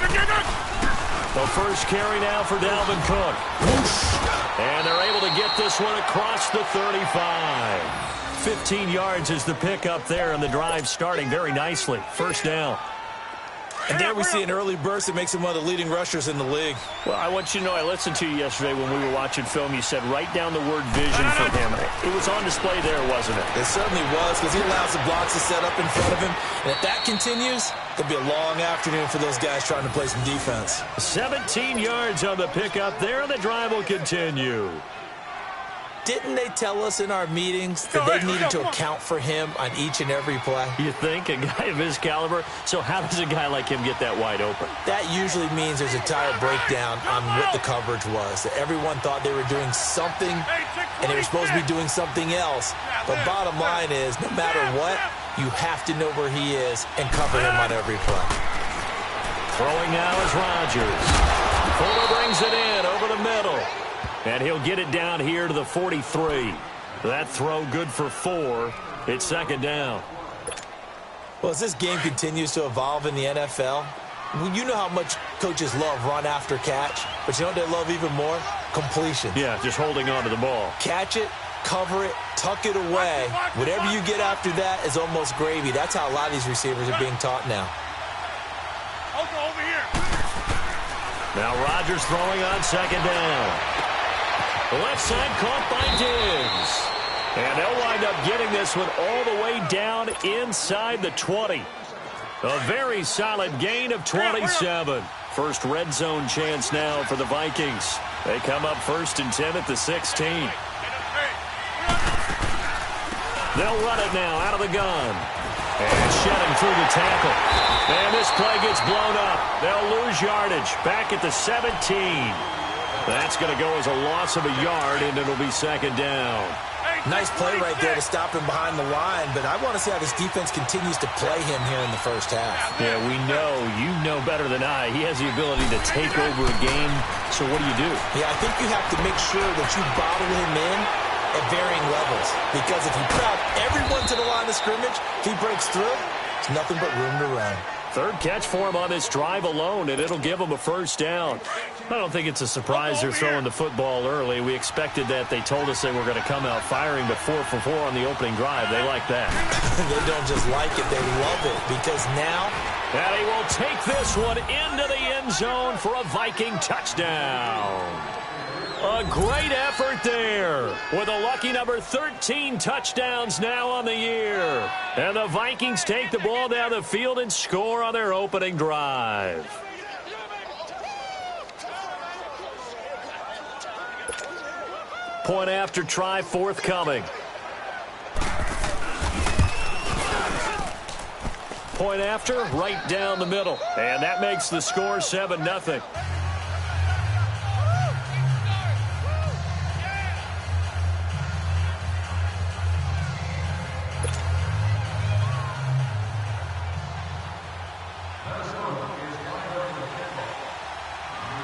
The first carry now for Dalvin Cook. And they're able to get this one across the 35. 15 yards is the pickup there, and the drive starting very nicely. First down. And there we see an early burst that makes him one of the leading rushers in the league. Well, I want you to know, I listened to you yesterday when we were watching film. You said write down the word vision for him. It was on display there, wasn't it? It certainly was, because he allows the blocks to set up in front of him. And if that continues, it'll be a long afternoon for those guys trying to play some defense. 17 yards on the pickup there, and the drive will continue. Didn't they tell us in our meetings that they needed to account for him on each and every play? You think? A guy of his caliber? So how does a guy like him get that wide open? That usually means there's a tire breakdown on what the coverage was. That everyone thought they were doing something, and they were supposed to be doing something else. But bottom line is, no matter what, you have to know where he is and cover him on every play. Throwing now is Rodgers. Fuller brings it in over the middle. And he'll get it down here to the 43. That throw good for 4. It's second down. Well, as this game continues to evolve in the NFL, you know how much coaches love run after catch, but you know what they love even more? Completion. Yeah, just holding on to the ball. Catch it, cover it, tuck it away. Whatever you get after that is almost gravy. That's how a lot of these receivers are being taught now. Over here. Now Rodgers throwing on second down. The left side caught by Diggs. And they'll wind up getting this one all the way down inside the 20. A very solid gain of 27. First red zone chance now for the Vikings. They come up 1st and 10 at the 16. They'll run it now out of the gun. And shedding through the tackle. And this play gets blown up. They'll lose yardage back at the 17. That's going to go as a loss of a yard, and it'll be second down. Nice play right there to stop him behind the line, but I want to see how this defense continues to play him here in the first half. Yeah, we know. You know better than I. He has the ability to take over a game, so what do? Yeah, I think you have to make sure that you bottle him in at varying levels, because if you crowd everyone to the line of scrimmage, if he breaks through, it's nothing but room to run. Third catch for him on this drive alone, and it'll give him a first down. I don't think it's a surprise they're throwing the football early. We expected that. They told us they were going to come out firing, but 4 for 4 on the opening drive. They like that. They don't just like it, they love it, because now... And he will take this one into the end zone for a Viking touchdown. A great effort there with a lucky number 13 touchdowns now on the year. And the Vikings take the ball down the field and score on their opening drive. Point after try forthcoming. Point after right down the middle. And that makes the score 7-0.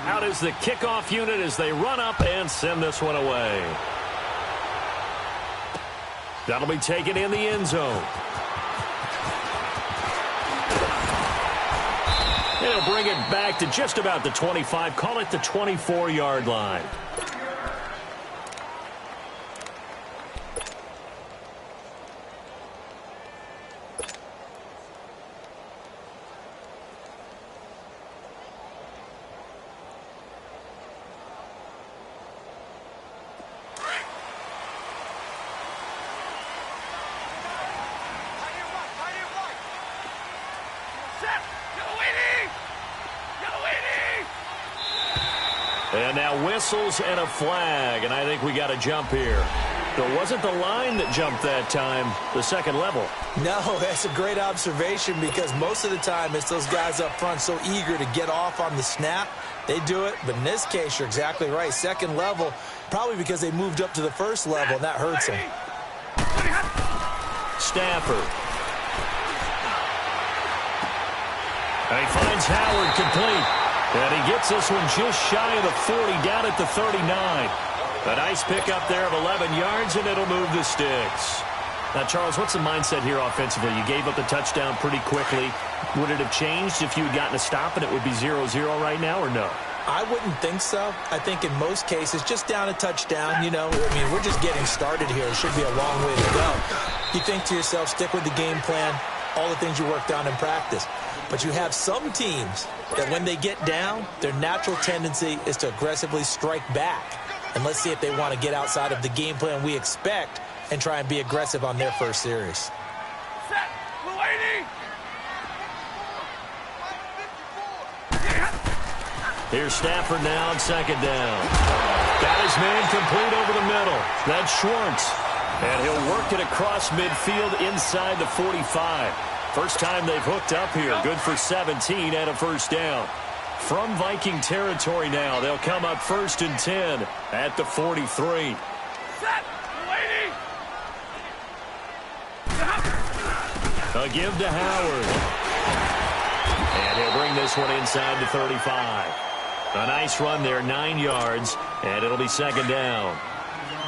Out is the kickoff unit as they run up and send this one away. That'll be taken in the end zone. And he'll bring it back to just about the 25. Call it the 24-yard line. And now whistles and a flag, and I think we got a jump here. It wasn't the line that jumped that time, the second level. No, that's a great observation, because most of the time it's those guys up front so eager to get off on the snap. They do it, but in this case, you're exactly right. Second level, probably because they moved up to the first level, and that hurts them. Stafford. And he finds Howard complete. And he gets this one just shy of the 40, down at the 39. A nice pickup there of 11 yards, and it'll move the sticks. Now, Charles, what's the mindset here offensively? You gave up the touchdown pretty quickly. Would it have changed if you had gotten a stop and it would be 0-0 right now, or no? I wouldn't think so. I think in most cases, just down a touchdown, you know, I mean, we're just getting started here. It should be a long way to go. You think to yourself, stick with the game plan, all the things you worked on in practice. But you have some teams that when they get down, their natural tendency is to aggressively strike back. And let's see if they want to get outside of the game plan we expect and try and be aggressive on their first series. Set. Blue 80. Here's Stafford now on second down. Got his man complete over the middle. That's Schwartz. And he'll work it across midfield inside the 45. First time they've hooked up here. Good for 17 and a first down. From Viking territory now, they'll come up 1st and 10 at the 43. Set. Blue 80. A give to Howard. And he'll bring this one inside the 35. A nice run there, 9 yards, and it'll be second down.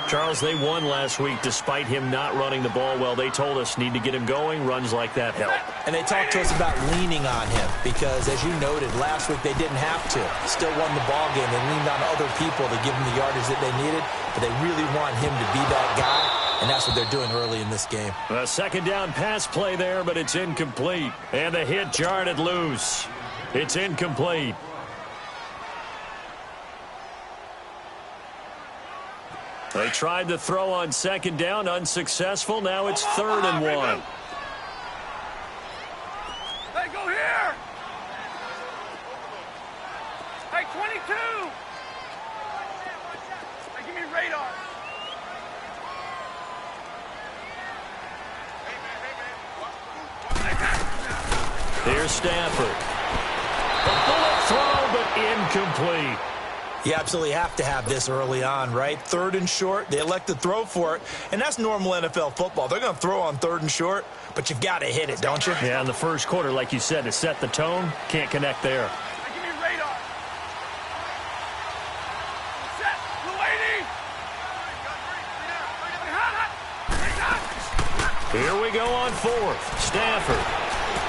Charles, they won last week despite him not running the ball well. They told us need to get him going. Runs like that help. And they talked to us about leaning on him because, as you noted, last week they didn't have to. Still won the ball game. They leaned on other people to give them the yardage that they needed, but they really want him to be that guy, and that's what they're doing early in this game. A second down pass play there, but it's incomplete. And the hit jarred it loose. It's incomplete. They tried to throw on second down, unsuccessful. Now it's 3rd and 1. Hey, go here. Hey, 22. Hey, give me radar. Here's Stafford. A bullet throw, but incomplete. You absolutely have to have this early on, right? 3rd and short, they elect to throw for it, and that's normal NFL football. They're going to throw on 3rd and short, but you've got to hit it, don't you? Yeah, in the first quarter, like you said, to set the tone, can't connect there. Hey, give me radar. Set. Blue 80. Here we go on 4th. Stafford.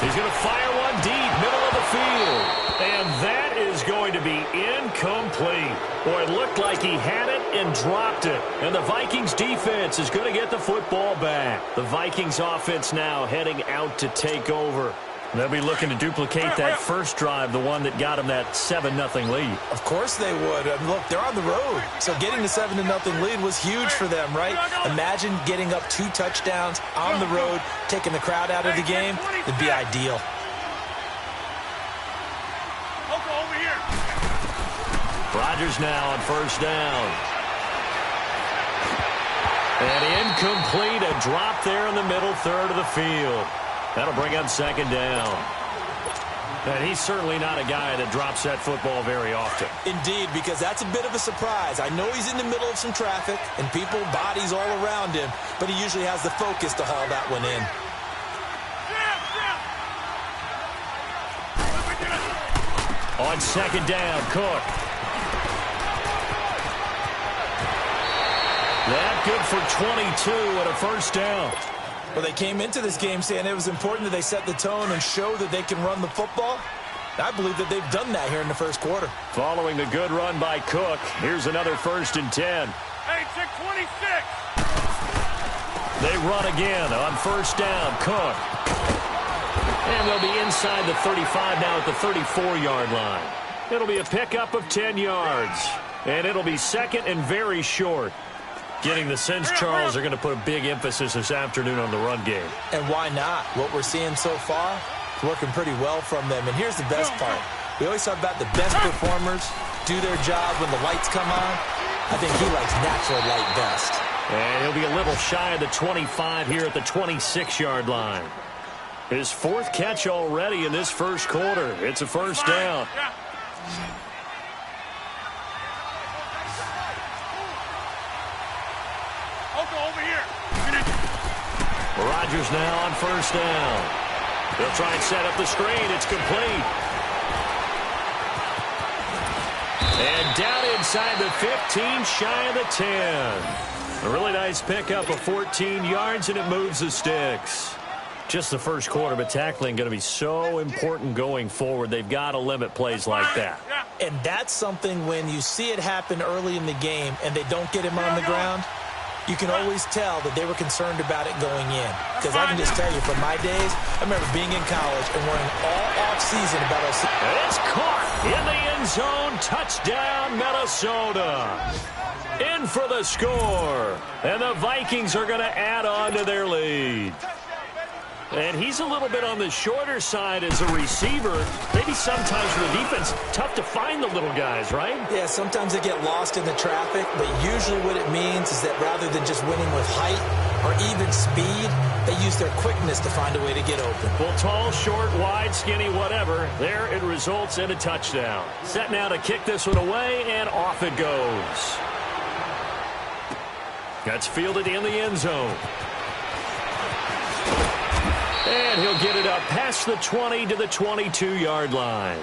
He's going to fire one deep, middle of the field. And that is going to be incomplete. Boy, it looked like he had it and dropped it. And the Vikings defense is going to get the football back. The Vikings offense now heading out to take over. They'll be looking to duplicate that first drive, the one that got them that 7-0 lead. Of course they would. Look, they're on the road. So getting the 7-0 lead was huge for them, right? Imagine getting up 2 touchdowns on the road, taking the crowd out of the game. It'd be ideal. Over here. Rodgers now on first down. And incomplete, a drop there in the middle third of the field. That'll bring up second down. And he's certainly not a guy that drops that football very often. Indeed, because that's a bit of a surprise. I know he's in the middle of some traffic and people, bodies all around him, but he usually has the focus to haul that one in. On second down, Cook. That good for 22 and a first down. Well, they came into this game saying it was important that they set the tone and show that they can run the football. I believe that they've done that here in the first quarter. Following the good run by Cook, here's another 1st and 10. Hey, 626. They run again on first down, Cook. And they'll be inside the 35 now at the 34-yard line. It'll be a pickup of 10 yards. And it'll be 2nd and very short. Getting the sense, Charles, are going to put a big emphasis this afternoon on the run game. And why not? What we're seeing so far is working pretty well from them. And here's the best part. We always talk about the best performers do their job when the lights come on. I think he likes natural light best. And he'll be a little shy of the 25 here at the 26-yard line. His 4th catch already in this first quarter. It's a first down. Over here. Rodgers now on first down. They'll try and set up the screen. It's complete. And down inside the 15, shy of the 10. A really nice pickup of 14 yards, and it moves the sticks. Just the first quarter, but tackling going to be so important going forward. They've got to limit plays like that. And that's something when you see it happen early in the game and they don't get him on the ground, you can always tell that they were concerned about it going in. Because I can just tell you, from my days, I remember being in college and worrying all off-season about us. It's caught in the end zone. Touchdown, Minnesota. In for the score. And the Vikings are going to add on to their lead. And he's a little bit on the shorter side as a receiver. Maybe sometimes for the defense, tough to find the little guys, right? Yeah, sometimes they get lost in the traffic, but usually what it means is that rather than just winning with height or even speed, they use their quickness to find a way to get open. Well, tall, short, wide, skinny, whatever, there it results in a touchdown. Set now to kick this one away, and off it goes. That's fielded in the end zone. And he'll get it up past the 20 to the 22-yard line.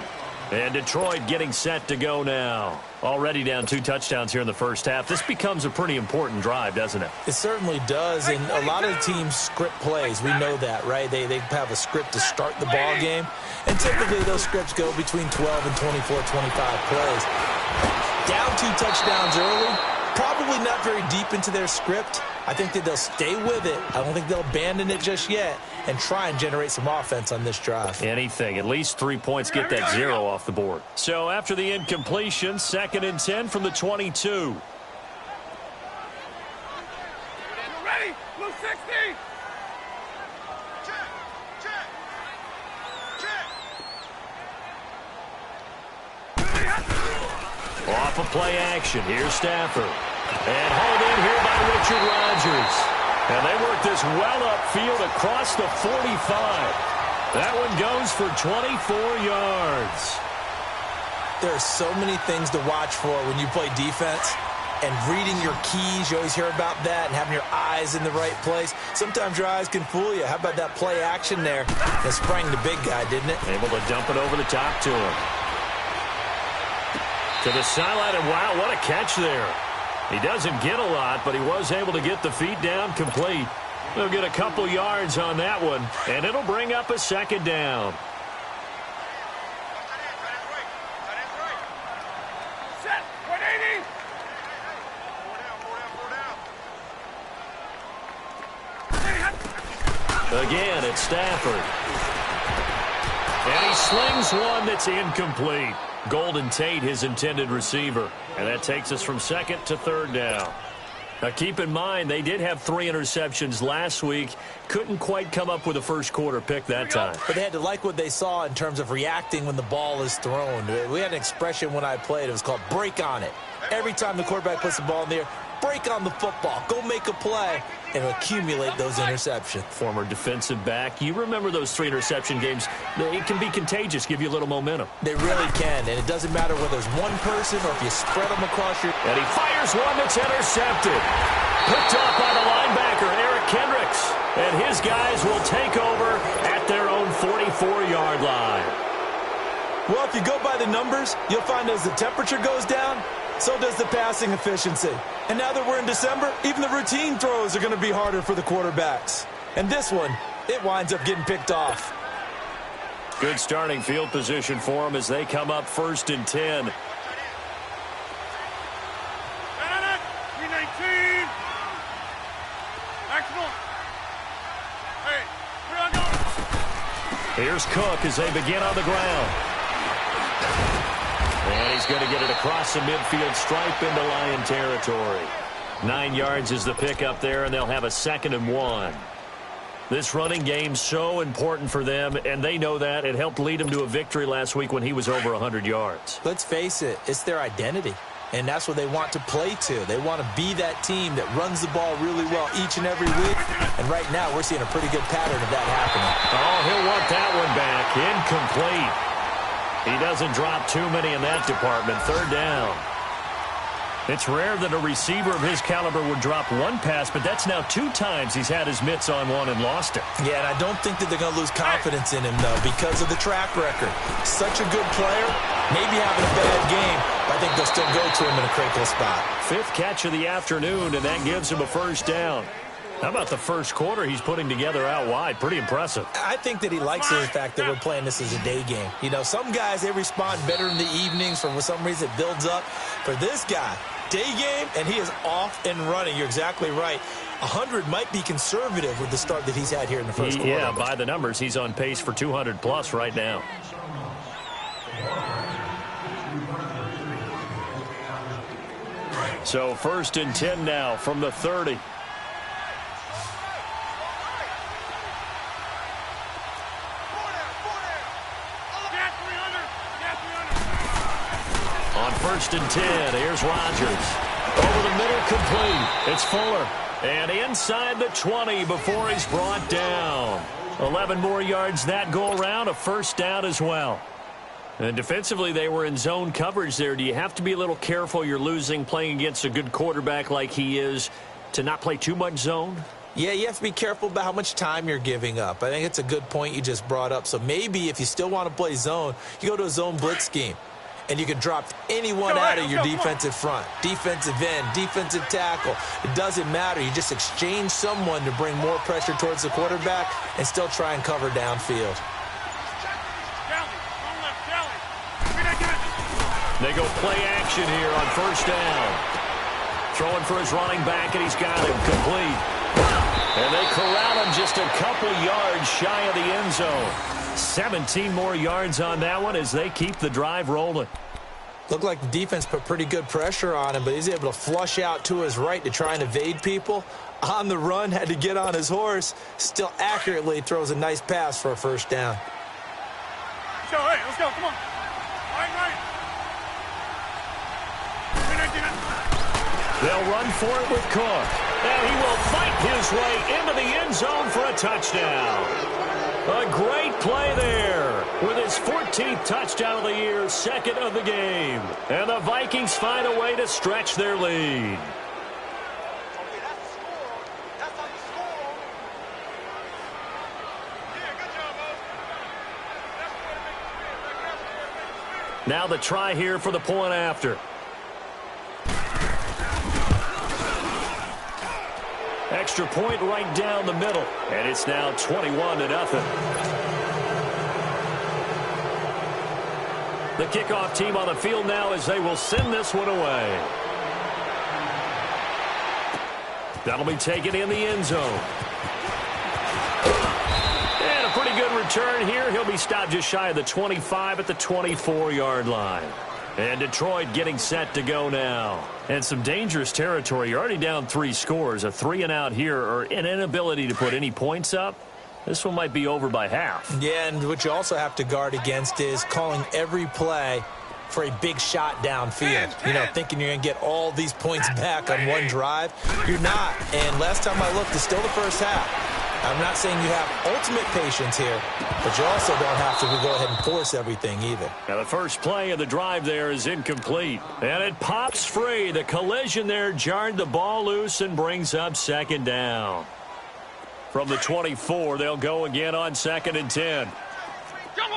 And Detroit getting set to go now. Already down 2 touchdowns here in the first half. This becomes a pretty important drive, doesn't it? It certainly does, and a lot of teams script plays. We know that, right? They have a script to start the ball game, and typically those scripts go between 12 and 24, 25 plays. Down 2 touchdowns early, probably not very deep into their script. I think that they'll stay with it. I don't think they'll abandon it just yet and try and generate some offense on this drive. Anything. At least 3 points, get that 0 off the board. So after the incompletion, 2nd and 10 from the 22. Ready? Blue 60. Off of play action. Here's Stafford. And hauled in here by Richard Rodgers. And they work this well upfield across the 45. That one goes for 24 yards. There are so many things to watch for when you play defense. And reading your keys, you always hear about that, and having your eyes in the right place. Sometimes your eyes can fool you. How about that play action there? That sprang the big guy, didn't it? Able to dump it over the top to him. To the sideline, and wow, what a catch there. He doesn't get a lot, but he was able to get the feet down complete. They'll get a couple yards on that one, and it'll bring up a 2nd down. Set. 180. Again, it's Stafford. And he slings one that's incomplete. Golden Tate, his intended receiver. And that takes us from 2nd to 3rd down. Now, keep in mind, they did have 3 interceptions last week. Couldn't quite come up with a first quarter pick that time. But they had to like what they saw in terms of reacting when the ball is thrown. We had an expression when I played. It was called break on it. Every time the quarterback puts the ball in the air, break on the football. Go make a play and accumulate those interceptions. Former defensive back. You remember those 3 interception games. It can be contagious, give you a little momentum. They really can, and it doesn't matter whether it's one person or if you spread them across your... And he fires one that's intercepted. Picked up by the linebacker, Eric Kendricks. And his guys will take over at their own 44-yard line. Well, if you go by the numbers, you'll find as the temperature goes down, so does the passing efficiency. And now that we're in December, even the routine throws are going to be harder for the quarterbacks. And this one, it winds up getting picked off. Good starting field position for them as they come up 1st and 10. 319. Maximum. Hey, we're on going. Here's Cook as they begin on the ground. And he's going to get it across the midfield stripe into Lion territory. 9 yards is the pickup there, and they'll have a 2nd and 1. This running game's so important for them, and they know that. It helped lead them to a victory last week when he was over 100 yards. Let's face it, it's their identity, and that's what they want to play to. They want to be that team that runs the ball really well each and every week, and right now we're seeing a pretty good pattern of that happening. Oh, he'll want that one back. Incomplete. He doesn't drop too many in that department. 3rd down. It's rare that a receiver of his caliber would drop one pass, but that's now 2 times he's had his mitts on one and lost it. Yeah, and I don't think that they're going to lose confidence in him, though, because of the track record. Such a good player, maybe having a bad game, but I think they'll still go to him in a critical spot. 5th catch of the afternoon, and that gives him a first down. How about the first quarter he's putting together out wide? Pretty impressive. I think that he likes the fact that we're playing this as a day game. You know, some guys, they respond better in the evenings. For some reason, it builds up. For this guy, day game, and he is off and running. You're exactly right. 100 might be conservative with the start that he's had here in the first quarter. Yeah, by the numbers, he's on pace for 200-plus right now. So 1st and 10 now from the 30. On 1st and 10, here's Rodgers. Over the middle, complete. It's Fuller. And inside the 20 before he's brought down. 11 more yards that go around, a first down as well. And defensively, they were in zone coverage there. Do you have to be a little careful you're losing playing against a good quarterback like he is to not play too much zone? Yeah, you have to be careful about how much time you're giving up. I think it's a good point you just brought up. So maybe if you still want to play zone, you go to a zone blitz scheme. And you can drop anyone out of your defensive front, defensive end, defensive tackle. It doesn't matter. You just exchange someone to bring more pressure towards the quarterback and still try and cover downfield. They go play action here on first down. Throwing for his running back, and he's got him complete. And they corral him just a couple yards shy of the end zone. 17 more yards on that one as they keep the drive rolling. Looked like the defense put pretty good pressure on him, but he's able to flush out to his right to try and evade people. On the run, had to get on his horse. Still accurately throws a nice pass for a first down. So, hey, let's go. Come on. Right. They'll run for it with Cook. And he will fight his way into the end zone for a touchdown. A great play there with his 14th touchdown of the year, 2nd of the game. And the Vikings find a way to stretch their lead. Now the try here for the point after. Extra point right down the middle. And it's now 21-0. The kickoff team on the field now as they will send this one away. That'll be taken in the end zone. And a pretty good return here. He'll be stopped just shy of the 25 at the 24-yard line. And Detroit getting set to go now. And some dangerous territory. You're already down 3 scores. A 3-and-out here or an inability to put any points up. This one might be over by half. Yeah, and what you also have to guard against is calling every play for a big shot downfield. You know, thinking you're going to get all these points back on one drive. You're not. And last time I looked, it's still the first half. I'm not saying you have ultimate patience here, but you also don't have to go ahead and force everything either. Now the first play of the drive there is incomplete. And it pops free. The collision there jarred the ball loose and brings up 2nd down. From the 24, they'll go again on 2nd and 10. Jumbo!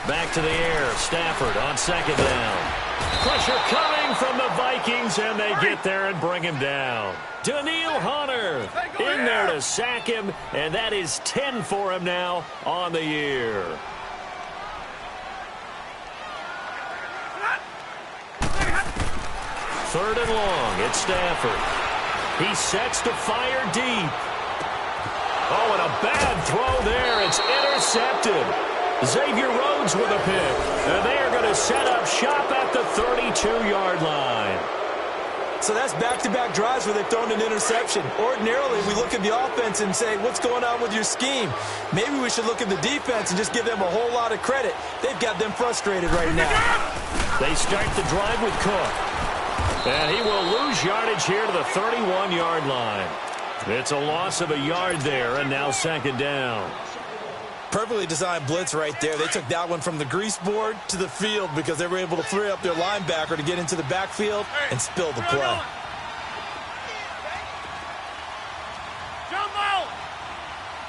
Back to the air. Stafford on 2nd down. Pressure coming from the Vikings, and they get there and bring him down. Danielle Hunter in there to sack him, and that is 10 for him now on the year. Third and long, it's Stafford. He sets to fire deep. Oh, and a bad throw there. It's intercepted. Xavier Rhodes with a pick. And they are going to set up shop at the 32-yard line. So that's back-to-back drives where they've thrown an interception. Ordinarily, we look at the offense and say, what's going on with your scheme? Maybe we should look at the defense and just give them a whole lot of credit. They've got them frustrated right now. They start the drive with Cook. And he will lose yardage here to the 31-yard line. It's a loss of a yard there, and now 2nd down. Perfectly designed blitz right there. They took that one from the grease board to the field because they were able to free up their linebacker to get into the backfield and spill the play. Jumbo!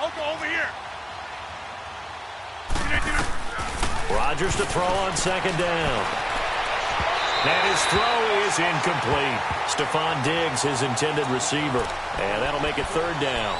Oko, over here. Rodgers to throw on second down. And his throw is incomplete. Stephon Diggs, his intended receiver. And that'll make it third down.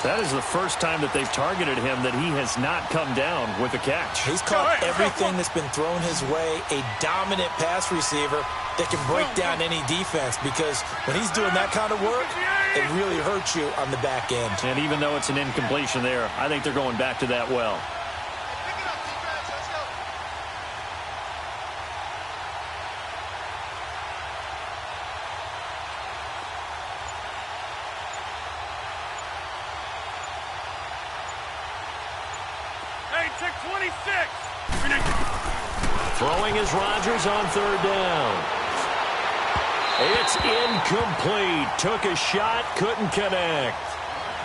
That is the first time that they've targeted him that he has not come down with a catch. He's caught everything that's been thrown his way. A dominant pass receiver that can break down any defense, because when he's doing that kind of work, it really hurts you on the back end. And even though it's an incompletion there, I think they're going back to that well. Throwing is Rodgers on third down. It's incomplete. Took a shot, couldn't connect.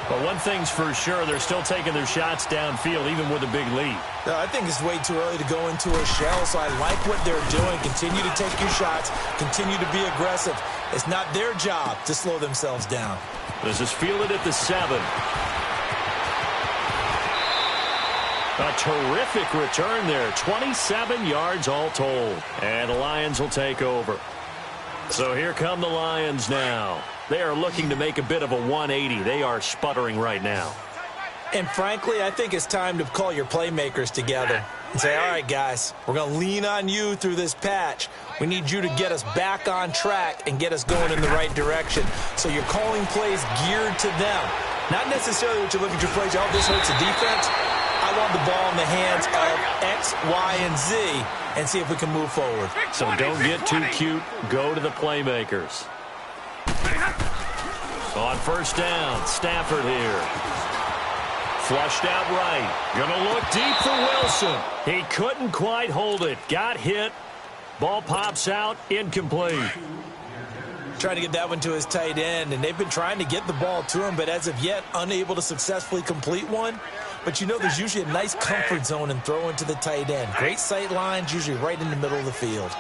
But one thing's for sure, they're still taking their shots downfield, even with a big lead. I think it's way too early to go into a shell, so I like what they're doing. Continue to take your shots. Continue to be aggressive. It's not their job to slow themselves down. This is fielded at the 7. A terrific return there. 27 yards all told. And the Lions will take over. So here come the Lions now. They are looking to make a bit of a 180. They are sputtering right now. And frankly, I think it's time to call your playmakers together and say, all right, guys, we're going to lean on you through this patch. We need you to get us back on track and get us going in the right direction. So you're calling plays geared to them. Not necessarily what you look at your plays, oh, this hurts the defense. I want the ball in the hands of X, Y, and Z and see if we can move forward. So don't get too cute. Go to the playmakers. On first down, Stafford here. Flushed out right. Gonna look deep for Wilson. He couldn't quite hold it. Got hit. Ball pops out. Incomplete. Trying to get that one to his tight end, and they've been trying to get the ball to him, but as of yet, unable to successfully complete one. But you know there's usually a nice comfort zone in throwing to the tight end. Great sight lines, usually right in the middle of the field.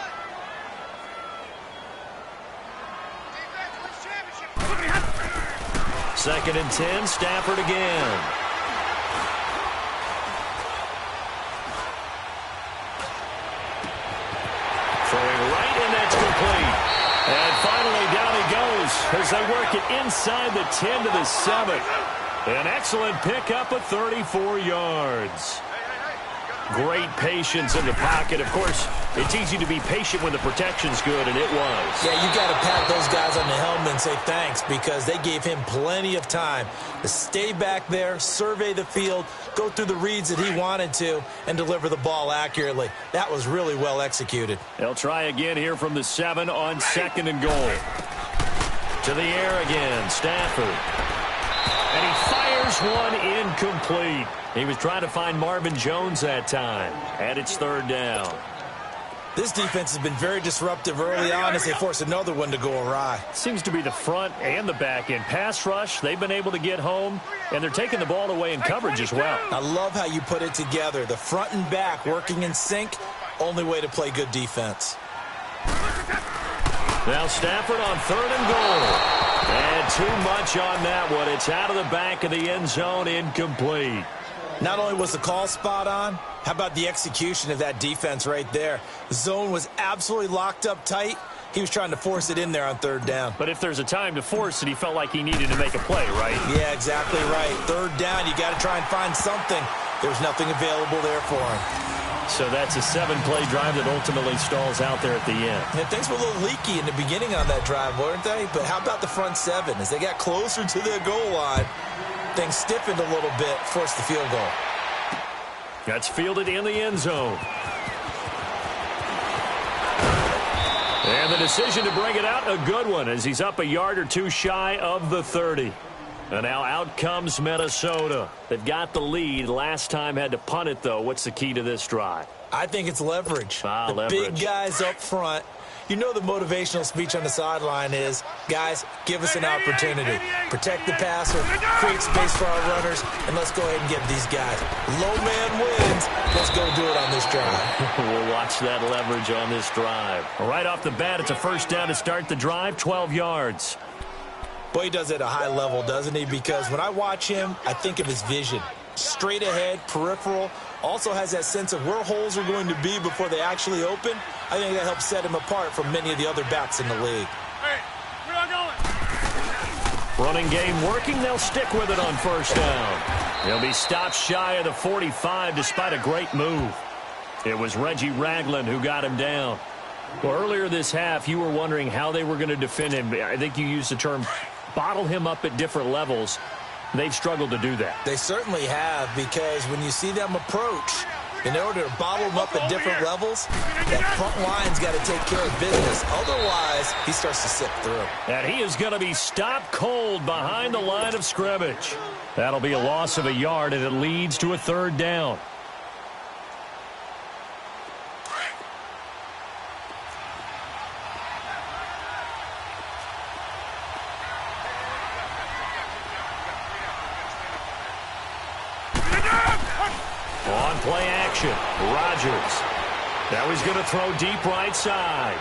Second and 10, Stafford again. Throwing right, and that's complete. And finally, down he goes as they work it inside the 10 to the 7. An excellent pickup of 34 yards. Great patience in the pocket. Of course, it's easy to be patient when the protection's good, and it was. Yeah, you got to pat those guys on the helmet and say thanks, because they gave him plenty of time to stay back there, survey the field, go through the reads that he wanted to, and deliver the ball accurately. That was really well executed. They'll try again here from the 7 on second and goal. To the air again, Stafford. And he fires one incomplete. He was trying to find Marvin Jones that time. And it's third down. This defense has been very disruptive early on as they force another one to go awry. Seems to be the front and the back end. Pass rush, they've been able to get home, and they're taking the ball away in coverage as well. I love how you put it together. The front and back working in sync, only way to play good defense. Now Stafford on third and goal. And too much on that one. It's out of the back of the end zone, incomplete. Not only was the call spot on, how about the execution of that defense right there? The zone was absolutely locked up tight. He was trying to force it in there on third down. But if there's a time to force it, he felt like he needed to make a play, right? Yeah, exactly right. Third down, you got to try and find something. There's nothing available there for him. So that's a 7-play drive that ultimately stalls out there at the end. Yeah, things were a little leaky in the beginning on that drive, weren't they? But how about the front 7? As they got closer to their goal line, things stiffened a little bit, forced the field goal. That's fielded in the end zone. And the decision to bring it out, a good one, as he's up a yard or two shy of the 30. And now out comes Minnesota. They've got the lead. Last time had to punt it, though. What's the key to this drive? I think it's leverage. Leverage. Big guys up front. You know the motivational speech on the sideline is, guys, give us an opportunity. Protect the passer, create space for our runners, and let's go ahead and get these guys. Low man wins. Let's go do it on this drive. We'll watch that leverage on this drive. Right off the bat, it's a first down to start the drive, 12 yards. Boy, he does it at a high level, doesn't he? Because when I watch him, I think of his vision. Straight ahead, peripheral, Also has that sense of where holes are going to be before they actually open. I think that helps set him apart from many of the other backs in the league. Hey, where are going? Running game working. They'll stick with it on first down. He'll be stopped shy of the 45 despite a great move. It was Reggie Ragland who got him down. Well, earlier this half, you were wondering how they were going to defend him. I think you used the term bottle him up at different levels. They've struggled to do that. They certainly have, because when you see them approach, in order to bottle him up at different levels, that front line's got to take care of business. Otherwise, he starts to slip through. And he is going to be stopped cold behind the line of scrimmage. That'll be a loss of a yard, and it leads to a third down. On play action, Rodgers. Now he's going to throw deep right side.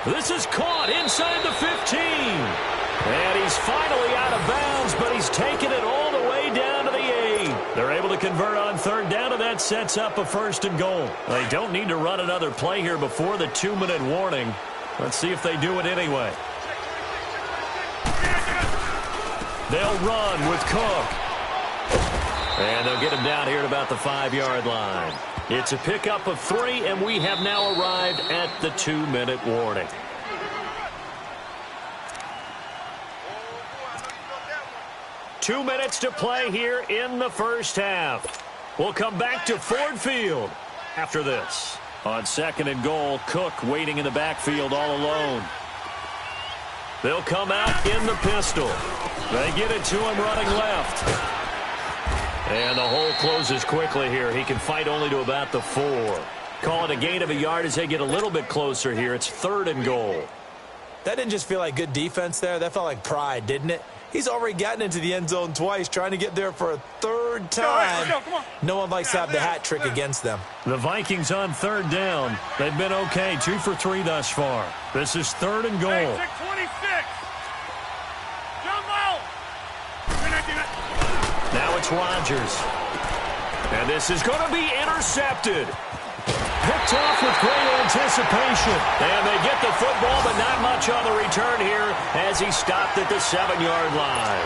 This is caught inside the 15. And he's finally out of bounds, but he's taken it all the way down to the 8. They're able to convert on third down, and that sets up a first and goal. They don't need to run another play here before the 2-minute warning. Let's see if they do it anyway. They'll run with Cook. And they'll get him down here at about the 5-yard line. It's a pickup of 3, and we have now arrived at the 2-minute warning. Two minutes to play here in the first half. We'll come back to Ford Field after this. On second and goal, Cook waiting in the backfield all alone. They'll come out in the pistol. They get it to him running left. And the hole closes quickly here. He can fight only to about the 4. Call it a gain of a yard as they get a little bit closer here. It's third and goal. That didn't just feel like good defense there. That felt like pride, didn't it? He's already gotten into the end zone twice, trying to get there for a third time. Let's go, come on. No one likes to have the hat trick against them. The Vikings on third down. They've been okay, 2 for 3 thus far. This is third and goal. Hey, 626. Jump out. Now it's Rodgers. And this is going to be intercepted. Picked off with great anticipation. And they get the football, but not much on the return here as he stopped at the 7-yard line.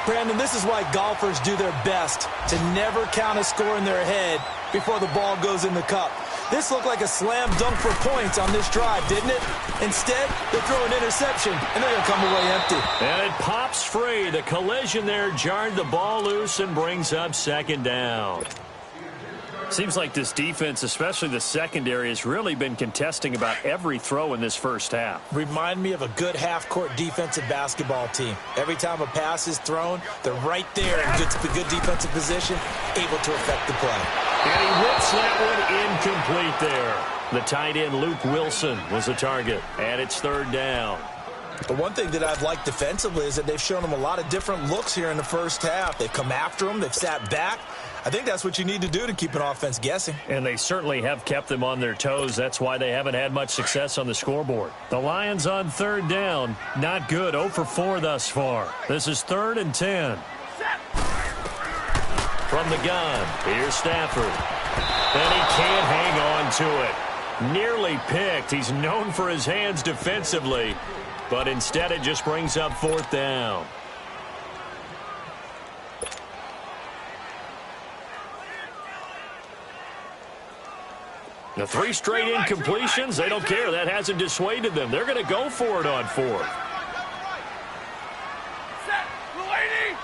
Brandon, this is why golfers do their best to never count a score in their head before the ball goes in the cup. This looked like a slam dunk for points on this drive, didn't it? Instead, they throw an interception, and they're going to come away empty. And it pops free. The collision there jarred the ball loose and brings up second down. Seems like this defense, especially the secondary, has really been contesting about every throw in this first half. Remind me of a good half-court defensive basketball team. Every time a pass is thrown, they're right there in good defensive position, able to affect the play. And he whips that one incomplete there. The tight end, Luke Wilson, was the target. And it's third down. The one thing that I've liked defensively is that they've shown them a lot of different looks here in the first half. They've come after them. They've sat back. I think that's what you need to do to keep an offense guessing. And they certainly have kept them on their toes. That's why they haven't had much success on the scoreboard. The Lions on third down. Not good. 0 for 4 thus far. This is 3rd and 10. From the gun, here's Stafford. And he can't hang on to it. Nearly picked. He's known for his hands defensively. But instead it just brings up 4th down. The 3 straight incompletions, they don't care. That hasn't dissuaded them. They're going to go for it on 4th. Set. Lady.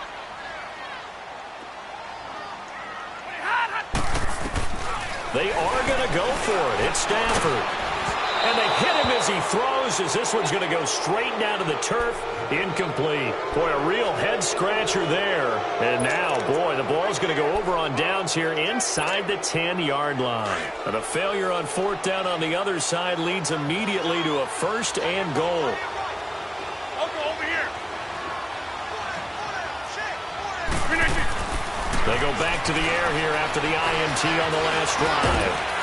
They are going to go for it. It's Stafford. And they hit him as he throws, as this one's going to go straight down to the turf. Incomplete. Boy, a real head-scratcher there. And now, boy, the ball's going to go over on downs here inside the 10-yard line. And a failure on 4th down on the other side leads immediately to a 1st and goal. Over here. They go back to the air here after the INT on the last drive.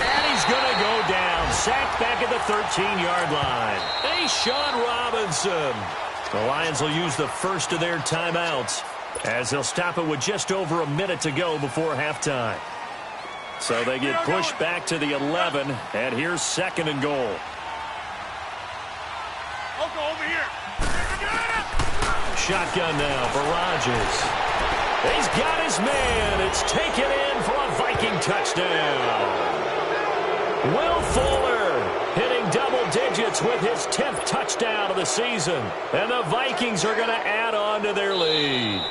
And he's going to go down. Sacked back at the 13-yard line. Hey, Sean Robinson. The Lions will use the first of their timeouts As they'll stop it with just over a minute to go before halftime. So they get pushed back to the 11, and here's 2nd and goal. I'll go over here. Shotgun now for Rodgers. He's got his man. It's taken in for a Viking touchdown. Will Fuller hitting double digits with his 10th touchdown of the season. And the Vikings are going to add on to their lead.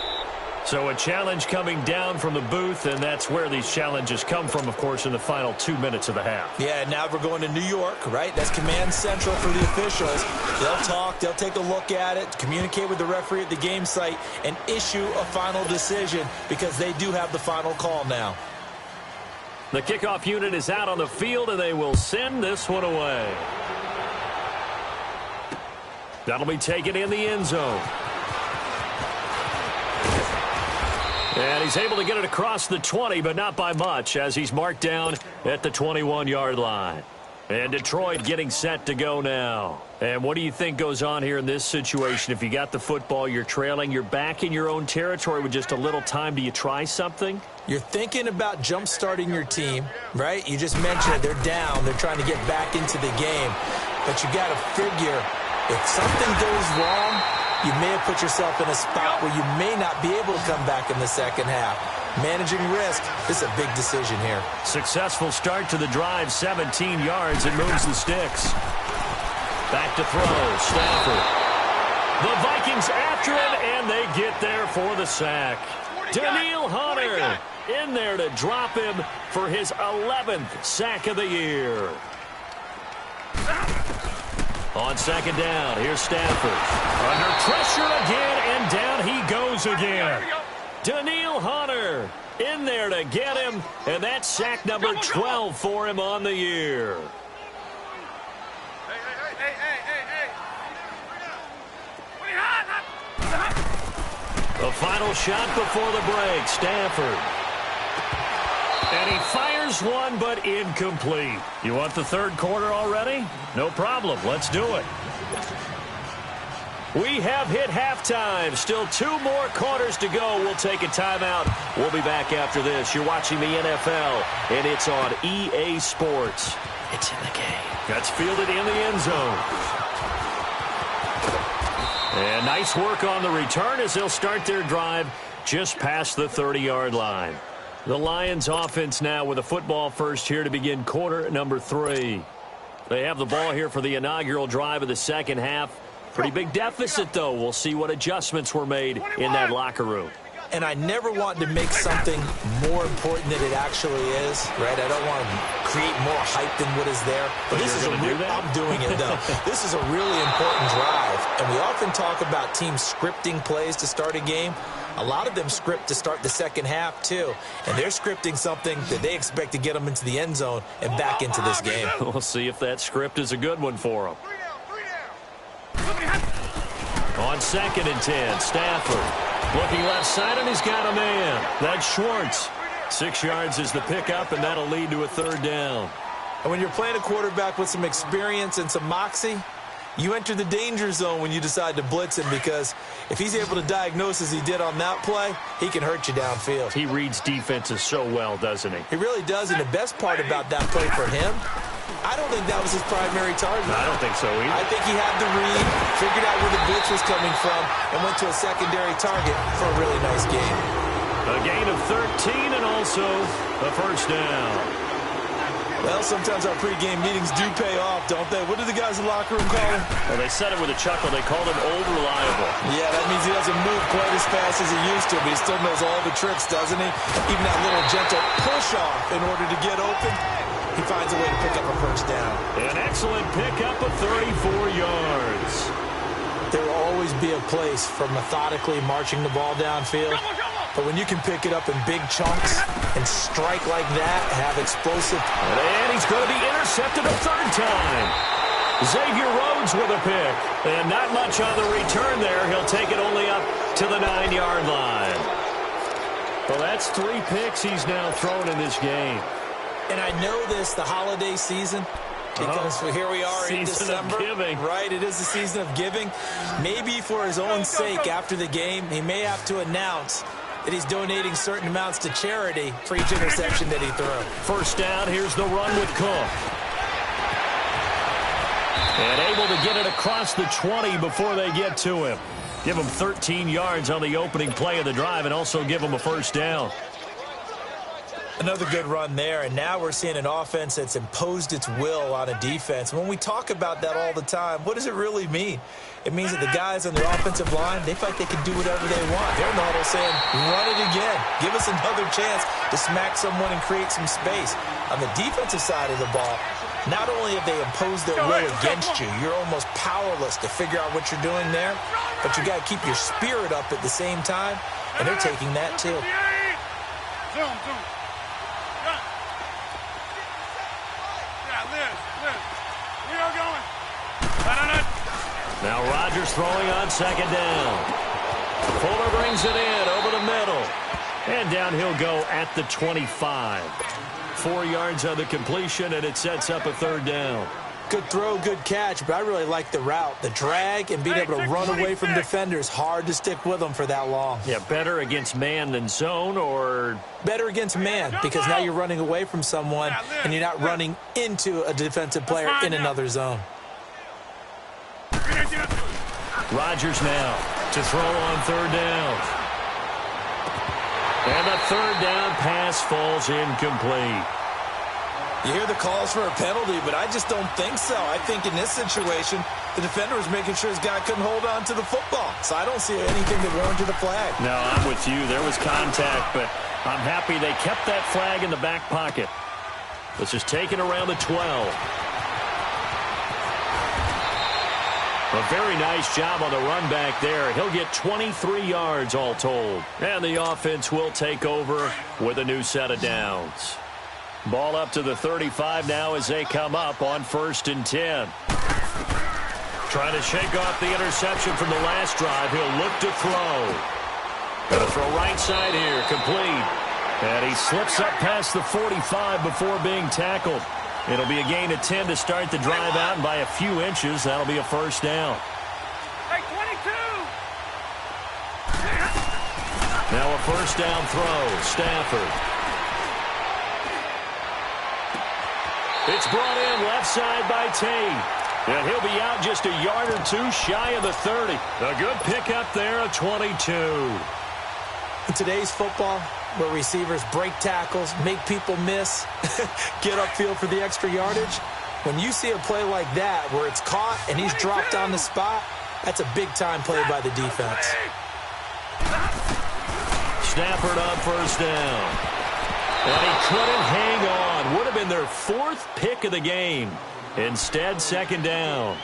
So a challenge coming down from the booth, and that's where these challenges come from, of course, in the final 2 minutes of the half. Yeah, now we're going to New York, right? That's command central for the officials. They'll talk, they'll take a look at it, communicate with the referee at the game site, and issue a final decision because they do have the final call now. The kickoff unit is out on the field, and they will send this one away. That'll be taken in the end zone. And he's able to get it across the 20, but not by much, as he's marked down at the 21-yard line. And Detroit getting set to go now. And what do you think goes on here in this situation? If you got the football, you're trailing, you're back in your own territory with just a little time. Do you try something? You're thinking about jump-starting your team, right? You just mentioned it. They're down. They're trying to get back into the game. But you got to figure, if something goes wrong, you may have put yourself in a spot where you may not be able to come back in the second half. Managing risk is a big decision here. Successful start to the drive, 17 yards. It moves the sticks. Back to throw, Stafford. The Vikings after it, and they get there for the sack. Danielle Hunter in there to drop him for his 11th sack of the year. On 2nd down, here's Stafford. Under pressure again, and down he goes again. Danielle Hunter in there to get him, and that's sack number 12 for him on the year. The final shot before the break, Stafford. And he fires one, but incomplete. You want the third quarter already? No problem. Let's do it. We have hit halftime. Still 2 more quarters to go. We'll take a timeout. We'll be back after this. You're watching the NFL, and it's on EA Sports. It's in the game. That's fielded in the end zone. And nice work on the return as they'll start their drive just past the 30-yard line. The Lions offense now with a football first here to begin quarter number 3. They have the ball here for the inaugural drive of the second half. Pretty big deficit, though. We'll see what adjustments were made in that locker room. And I never want to make something more important than it actually is, right? I don't want to create more hype than what is there. But this is I'm doing it, though. This is a really important drive. And we often talk about teams scripting plays to start a game. A lot of them script to start the second half, too. And they're scripting something that they expect to get them into the end zone and back into this game. We'll see if that script is a good one for them. On 2nd and 10, Stafford. Looking left side, and he's got a man. That's Schwartz. 6 yards is the pickup, and that'll lead to a third down. And when you're playing a quarterback with some experience and some moxie, you enter the danger zone when you decide to blitz him, because if he's able to diagnose as he did on that play, he can hurt you downfield. He reads defenses so well, doesn't he? He really does, and the best part about that play for him, I don't think that was his primary target. I don't think so either. I think he had the read, figured out where the blitz was coming from, and went to a secondary target for a really nice game. A gain of 13 and also a first down. Well, sometimes our pregame meetings do pay off, don't they? What do the guys in the locker room call him? Well, they said it with a chuckle. They called him old reliable. Yeah, that means he doesn't move quite as fast as he used to, but he still knows all the tricks, doesn't he? Even that little gentle push-off in order to get open. He finds a way to pick up a first down. An excellent pickup of 34 yards. There will always be a place for methodically marching the ball downfield. But when you can pick it up in big chunks and strike like that, have explosive. And he's going to be intercepted a third time. Xavier Rhodes with a pick. And not much on the return there. He'll take it only up to the 9-yard line. Well, that's 3 picks he's now thrown in this game. And I know this, the holiday season, Because here we are in December. December, right? It is the season of giving. Maybe for his own sake, after the game, he may have to announce that he's donating certain amounts to charity for each interception that he threw. First down, here's the run with Cook. And able to get it across the 20 before they get to him. Give him 13 yards on the opening play of the drive and also give him a first down. Another good run there, and now we're seeing an offense that's imposed its will on a defense. When we talk about that all the time, what does it really mean? It means that the guys on the offensive line, they feel like they can do whatever they want. They're in the huddle saying, run it again. Give us another chance to smack someone and create some space. On the defensive side of the ball, not only have they imposed their will against you, you're almost powerless to figure out what you're doing there, but you got to keep your spirit up at the same time, and they're taking that too. Zoom. We are going. Now Rodgers throwing on second down. Fuller brings it in over the middle. And down he'll go at the 25. 4 yards on the completion, and it sets up a third down. Good throw, good catch, but I really like the route. The drag and being able to run away from defenders, hard to stick with them for that long. Yeah, better against man than zone, or? Better against man, because now you're running away from someone and you're not running into a defensive player in another zone. Rodgers now to throw on third down. And the third down pass falls incomplete. You hear the calls for a penalty, but I just don't think so. I think in this situation, the defender was making sure his guy couldn't hold on to the football. So I don't see anything that warranted a flag. No, I'm with you. There was contact, but I'm happy they kept that flag in the back pocket. This is taken around the 12. A very nice job on the run back there. He'll get 23 yards all told. And the offense will take over with a new set of downs. Ball up to the 35 now as they come up on 1st and 10. Trying to shake off the interception from the last drive. He'll look to throw. Going to throw right side here, complete. And he slips up past the 45 before being tackled. It'll be a gain of 10 to start the drive out, and by a few inches, that'll be a first down. Hey, 22! Now a first down throw, Stafford. It's brought in left side by Tate. And he'll be out just a yard or two shy of the 30. A good pickup there, a 22. In today's football, where receivers break tackles, make people miss, get upfield for the extra yardage, when you see a play like that where it's caught and he's dropped on the spot, that's a big-time play by the defense. Stafford on first down. And he couldn't hang on. Would have been their 4th pick of the game. Instead, second down.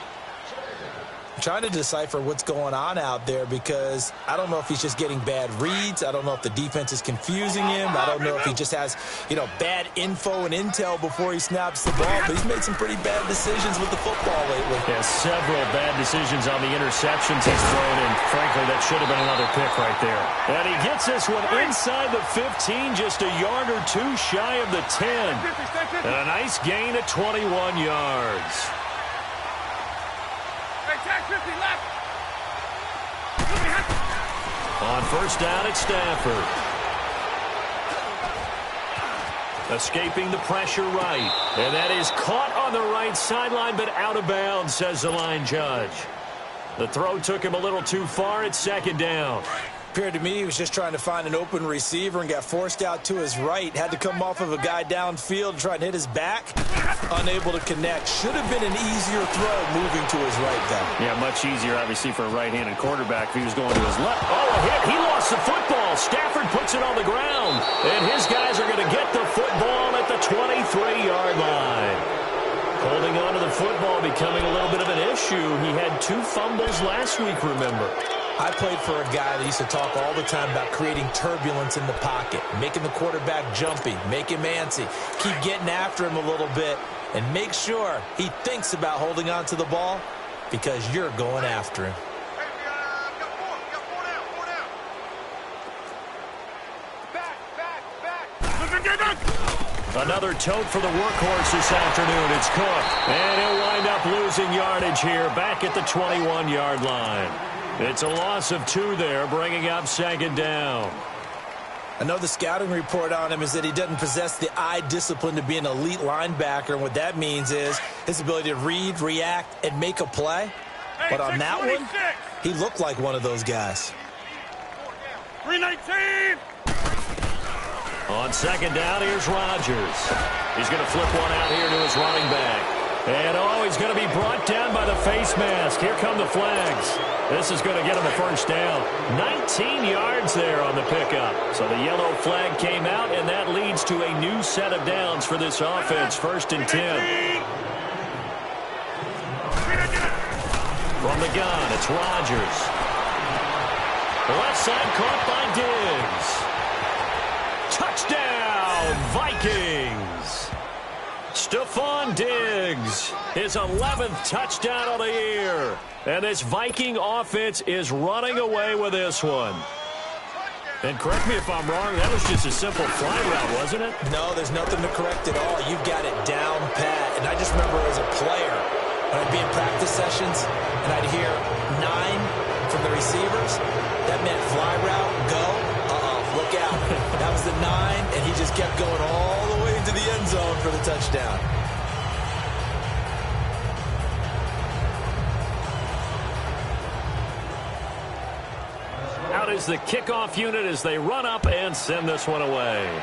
I'm trying to decipher what's going on out there because I don't know if he's just getting bad reads. I don't know if the defense is confusing him. I don't know if he just has, bad info and intel before he snaps the ball. But he's made some pretty bad decisions with the football lately. Yeah, several bad decisions on the interceptions he's thrown, and frankly, that should have been another pick right there. And he gets this one inside the 15, just a yard or two shy of the 10. And a nice gain of 21 yards. On first down, it's Stafford. Escaping the pressure right. And that is caught on the right sideline, but out of bounds, says the line judge. The throw took him a little too far. It's second down. Appeared to me he was just trying to find an open receiver and got forced out to his right. Had to come off of a guy downfield and try and hit his back. Unable to connect. Should have been an easier throw moving to his right, though. Yeah, much easier, obviously, for a right-handed quarterback if he was going to his left. Oh, a hit. He lost the football. Stafford puts it on the ground. And his guys are going to get the football at the 23-yard line. Holding on to the football becoming a little bit of an issue. He had 2 fumbles last week, remember. I played for a guy that used to talk all the time about creating turbulence in the pocket, making the quarterback jumpy, make him antsy, keep getting after him a little bit, and make sure he thinks about holding on to the ball because you're going after him. Back. Another tote for the workhorse this afternoon. It's Cook. And he'll wind up losing yardage here back at the 21-yard line. It's a loss of 2 there, bringing up second down. I know the scouting report on him is that he doesn't possess the eye discipline to be an elite linebacker. And what that means is his ability to read, react, and make a play. But on that one, he looked like one of those guys. 319. On second down, here's Rodgers. He's going to flip one out here to his running back. And, he's going to be brought down by the face mask. Here come the flags. This is going to get him a first down. 19 yards there on the pickup. So the yellow flag came out, and that leads to a new set of downs for this offense. 1st and 10. From the gun, it's Rodgers. Left side caught by Diggs. Touchdown, Vikings. Stephon Diggs, his 11th touchdown of the year. And this Viking offense is running away with this one. And correct me if I'm wrong, that was just a simple fly route, wasn't it? No, there's nothing to correct at all. You've got it down pat. And I just remember as a player, when I'd be in practice sessions, and I'd hear 9 from the receivers, that meant fly route, go, look out. That was the 9, and he just kept going all the way into the end zone for the touchdown. Out is the kickoff unit as they run up and send this one away.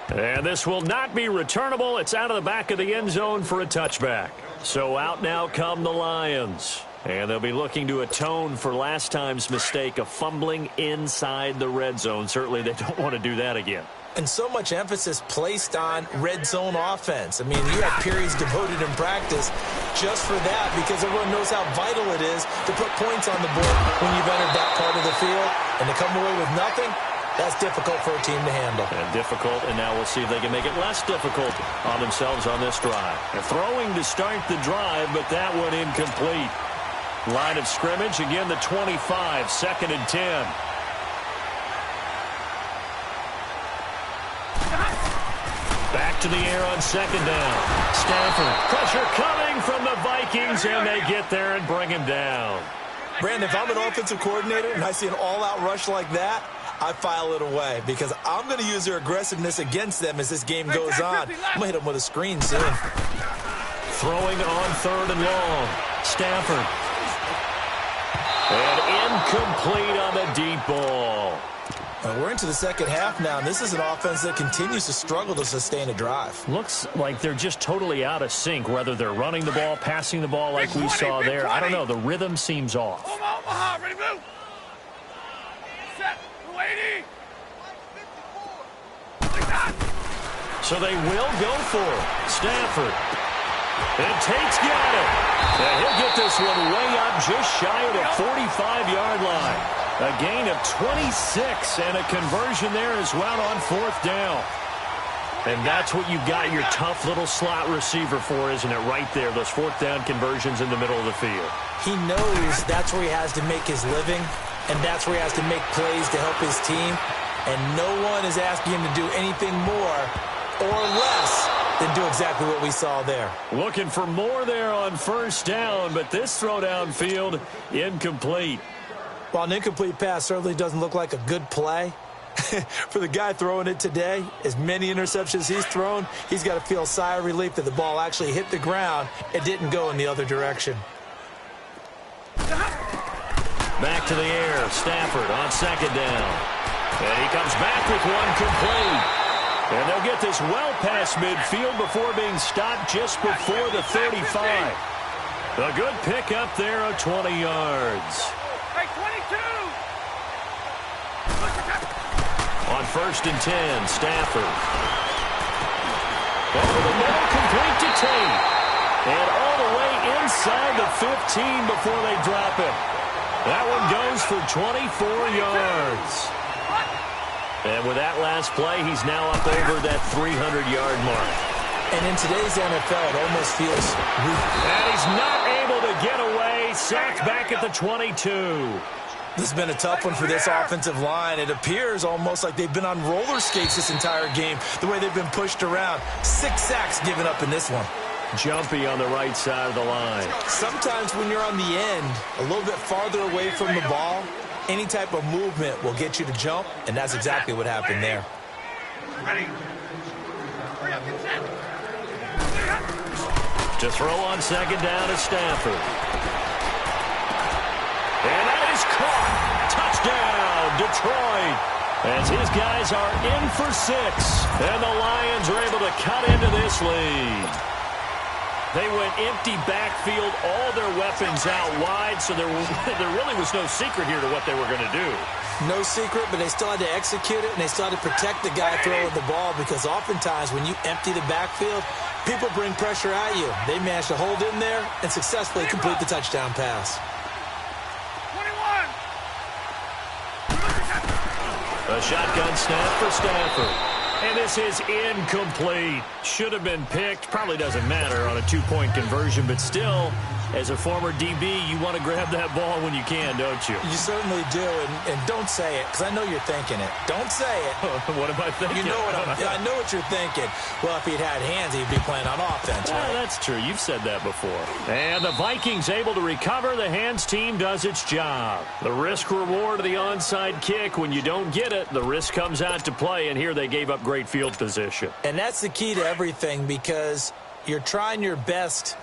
And this will not be returnable. It's out of the back of the end zone for a touchback. So out now come the Lions. And they'll be looking to atone for last time's mistake of fumbling inside the red zone. Certainly they don't want to do that again. And so much emphasis placed on red zone offense. I mean, you have periods devoted in practice just for that because everyone knows how vital it is to put points on the board when you've entered that part of the field. And to come away with nothing, that's difficult for a team to handle. And difficult, and now we'll see if they can make it less difficult on themselves on this drive. They're throwing to start the drive, but that one incomplete. Line of scrimmage, again the 25, 2nd and 10. Back to the air on second down. Stafford, pressure coming from the Vikings, and they get there and bring him down. Brandon, if I'm an offensive coordinator and I see an all-out rush like that, I file it away because I'm going to use their aggressiveness against them as this game goes on. I'm going to hit them with a screen soon. Throwing on 3rd and long. Stafford. And incomplete on the deep ball. We're into the second half now, and this is an offense that continues to struggle to sustain a drive. Looks like they're just totally out of sync, whether they're running the ball, passing the ball like we saw there. I don't know. The rhythm seems off. Omaha, ready, move. Set, 280. So they will go for it. Stafford. And Tate's got it. And he'll get this one way up just shy of the 45-yard line. A gain of 26 and a conversion there as well on 4th down. And that's what you've got your tough little slot receiver for, isn't it? Right there, those 4th down conversions in the middle of the field. He knows that's where he has to make his living, and that's where he has to make plays to help his team. And no one is asking him to do anything more or less than do exactly what we saw there. Looking for more there on 1st down, but this throw downfield incomplete. While an incomplete pass certainly doesn't look like a good play, for the guy throwing it today, as many interceptions he's thrown, he's got to feel a sigh of relief that the ball actually hit the ground and didn't go in the other direction. Back to the air, Stafford on 2nd down. And he comes back with one complete. And they'll get this well past midfield before being stopped just before the 35. A good pick up there of 20 yards. Hey, 22. On 1st and 10, Stafford. Over the middle, complete to Tate. And all the way inside the 15 before they drop it. That one goes for 24 yards. And with that last play, he's now up over that 300-yard mark. And in today's NFL, it almost feels ruthless. And he's not able to get away. Sacked back at the 22. This has been a tough one for this offensive line. It appears almost like they've been on roller skates this entire game, the way they've been pushed around. 6 sacks given up in this one. Jumpy on the right side of the line. Sometimes when you're on the end, a little bit farther away from the ball, any type of movement will get you to jump, and that's exactly what happened there. Ready. Hurry up, get set. To throw on second down to Stafford. And that is caught. Touchdown, Detroit. As his guys are in for 6. And the Lions are able to cut into this lead. They went empty backfield, all their weapons out wide, so there really was no secret here to what they were going to do. No secret, but they still had to execute it, and they still had to protect the guy throwing the ball, because oftentimes when you empty the backfield, people bring pressure at you. They managed to hold in there and successfully complete the touchdown pass. 21. A shotgun snap for Stafford. And this is incomplete. Should have been picked. Probably doesn't matter on a 2-point conversion, but still, as a former DB, you want to grab that ball when you can, don't you? You certainly do, and don't say it, because I know you're thinking it. Don't say it. What am I thinking? You know what I know what you're thinking. Well, if he'd had hands, he'd be playing on offense, right? That's true. You've said that before. And the Vikings able to recover. The hands team does its job. The risk reward of the onside kick. When you don't get it, the risk comes out to play, and here they gave up great field position. And that's the key to everything, because you're trying your best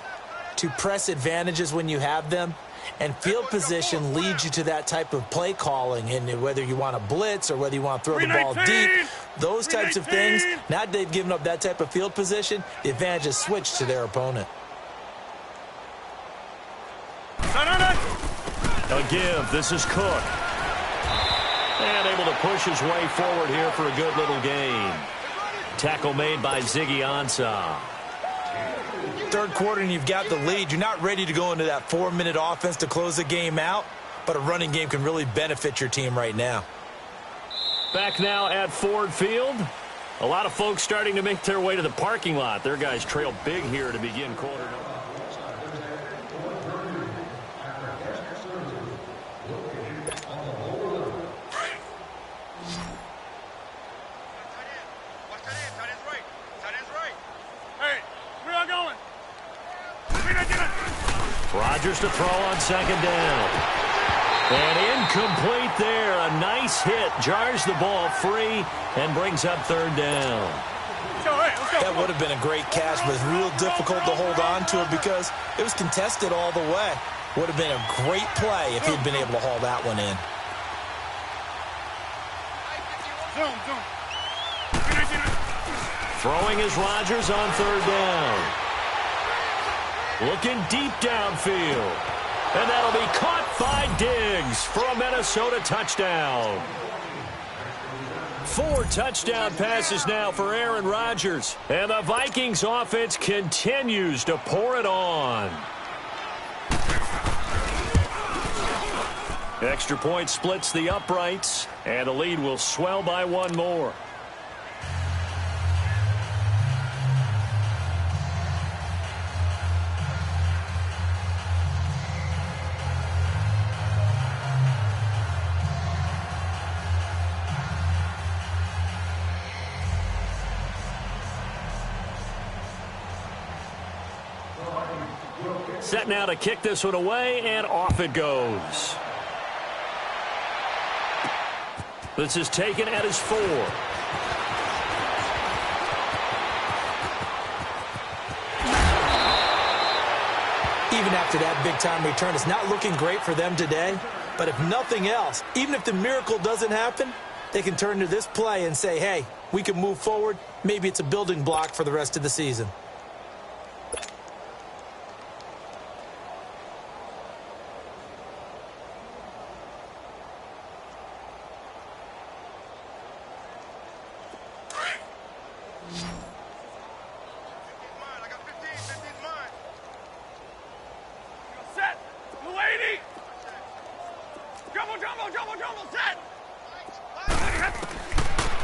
to press advantages when you have them, and field position leads you to that type of play calling, and whether you want to blitz or whether you want to throw the ball deep, those types of things. Now that they've given up that type of field position, the advantage is switched to their opponent. A give. This is Cook. And able to push his way forward here for a good little gain. Tackle made by Ziggy Ansah. Third quarter and you've got the lead. You're not ready to go into that 4-minute offense to close the game out, but a running game can really benefit your team right now. Back now at Ford Field. A lot of folks starting to make their way to the parking lot. Their guys trail big here to begin quarter number. Rodgers to throw on second down. And incomplete there. A nice hit. Jars the ball free and brings up third down. That would have been a great catch, but it's real difficult to hold on to it because it was contested all the way. Would have been a great play if he'd been able to haul that one in. Throwing is Rodgers on third down. Looking deep downfield. And that'll be caught by Diggs for a Minnesota touchdown. 4 touchdown passes now for Aaron Rodgers. And the Vikings offense continues to pour it on. Extra point splits the uprights. And the lead will swell by 1 more. Set now to kick this one away, and off it goes. This is taken at his 4. Even after that big-time return, it's not looking great for them today. But if nothing else, even if the miracle doesn't happen, they can turn to this play and say, hey, we can move forward. Maybe it's a building block for the rest of the season.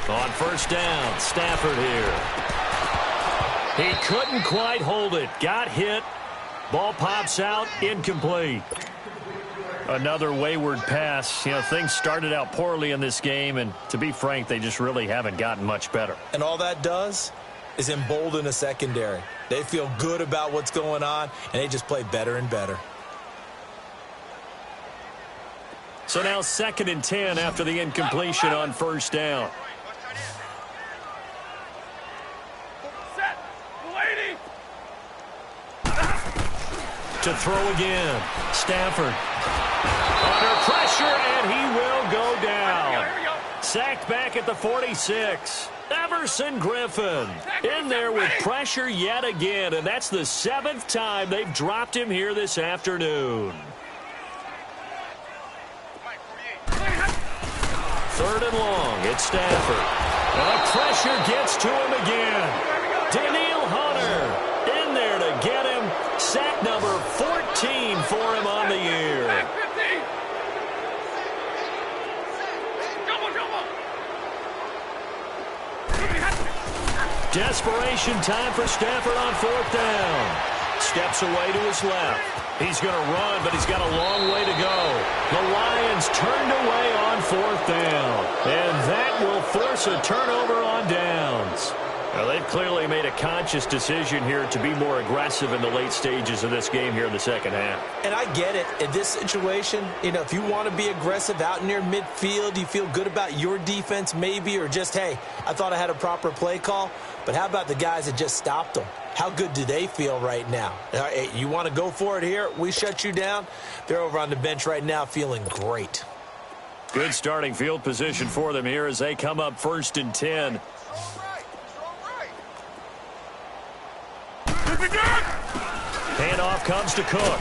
On first down, Stafford here. He couldn't quite hold it. Got hit. Ball pops out, incomplete. Another wayward pass. You know, things started out poorly in this game, and to be frank, they just really haven't gotten much better. And all that does is embolden a secondary. They feel good about what's going on, and they just play better and better. So now 2nd and 10 after the incompletion on first down. To throw again. Stafford. Under pressure, and he will go down. Sacked back at the 46. Everson Griffin in there with pressure yet again, and that's the 7th time they've dropped him here this afternoon. 3rd and long. It's Stafford. And the pressure gets to him again. Danielle Hunter in there to get him. Sack number 14 for him on the year. Desperation time for Stafford on 4th down. Steps away to his left. He's going to run, but he's got a long way to go. The Lions turned away on 4th down. And that will force a turnover on downs. Well, they've clearly made a conscious decision here to be more aggressive in the late stages of this game here in the second half. And I get it. In this situation, you know, if you want to be aggressive out near midfield, you feel good about your defense maybe, or just, hey, I thought I had a proper play call. But how about the guys that just stopped them? How good do they feel right now? You want to go for it here? We shut you down. They're over on the bench right now feeling great. Good starting field position for them here as they come up 1st and 10. Handoff comes to Cook.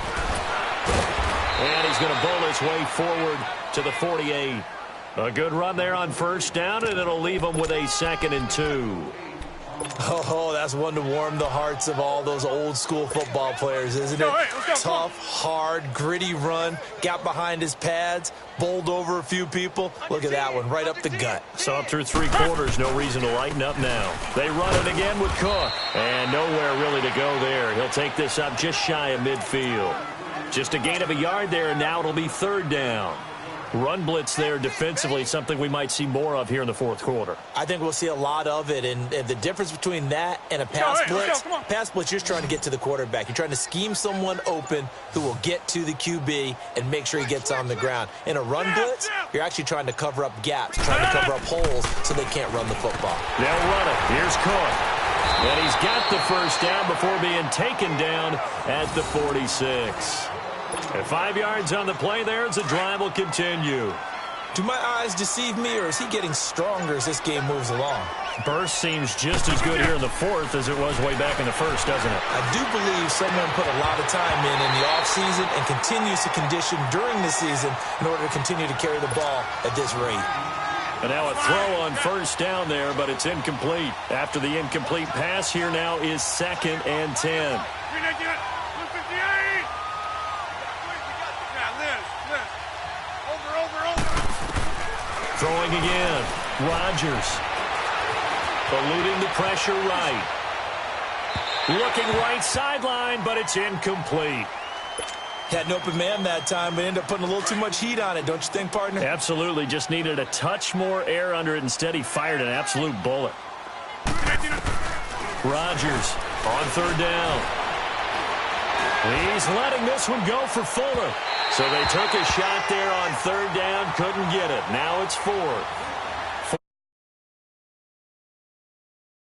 And he's going to bowl his way forward to the 48. A good run there on first down, and it'll leave him with a 2nd and 2. Oh, that's one to warm the hearts of all those old school football players, isn't it? Tough, hard, gritty run. Got behind his pads, bowled over a few people. Look at that one, right up the gut. So up through 3 quarters, no reason to lighten up now. They run it again with Cook. And nowhere really to go there. He'll take this up just shy of midfield. Just a gain of a yard there, and now it'll be 3rd down. Run blitz there defensively, something we might see more of here in the 4th quarter. I think we'll see a lot of it, and the difference between that and a pass blitz, you're just trying to get to the quarterback. You're trying to scheme someone open who will get to the QB and make sure he gets on the ground. In a run blitz, you're actually trying to cover up gaps, trying to cover up holes so they can't run the football. They'll run it. Here's Cook. And he's got the first down before being taken down at the 46. And 5 yards on the play there as the drive will continue. Do my eyes deceive me, or is he getting stronger as this game moves along? Burst seems just as good here in the 4th as it was way back in the 1st, doesn't it? I do believe someone put a lot of time in the offseason and continues to condition during the season in order to continue to carry the ball at this rate. And now a throw on first down there, but it's incomplete. After the incomplete pass, here now is 2nd and 10. Throwing again. Rodgers. Eluding the pressure right. Looking right sideline, but it's incomplete. Had an open man that time, but ended up putting a little too much heat on it, don't you think, partner? Absolutely. Just needed a touch more air under it. Instead, he fired an absolute bullet. Rodgers on 3rd down. He's letting this one go for Fuller. So they took a shot there on 3rd down, couldn't get it. Now it's 4th.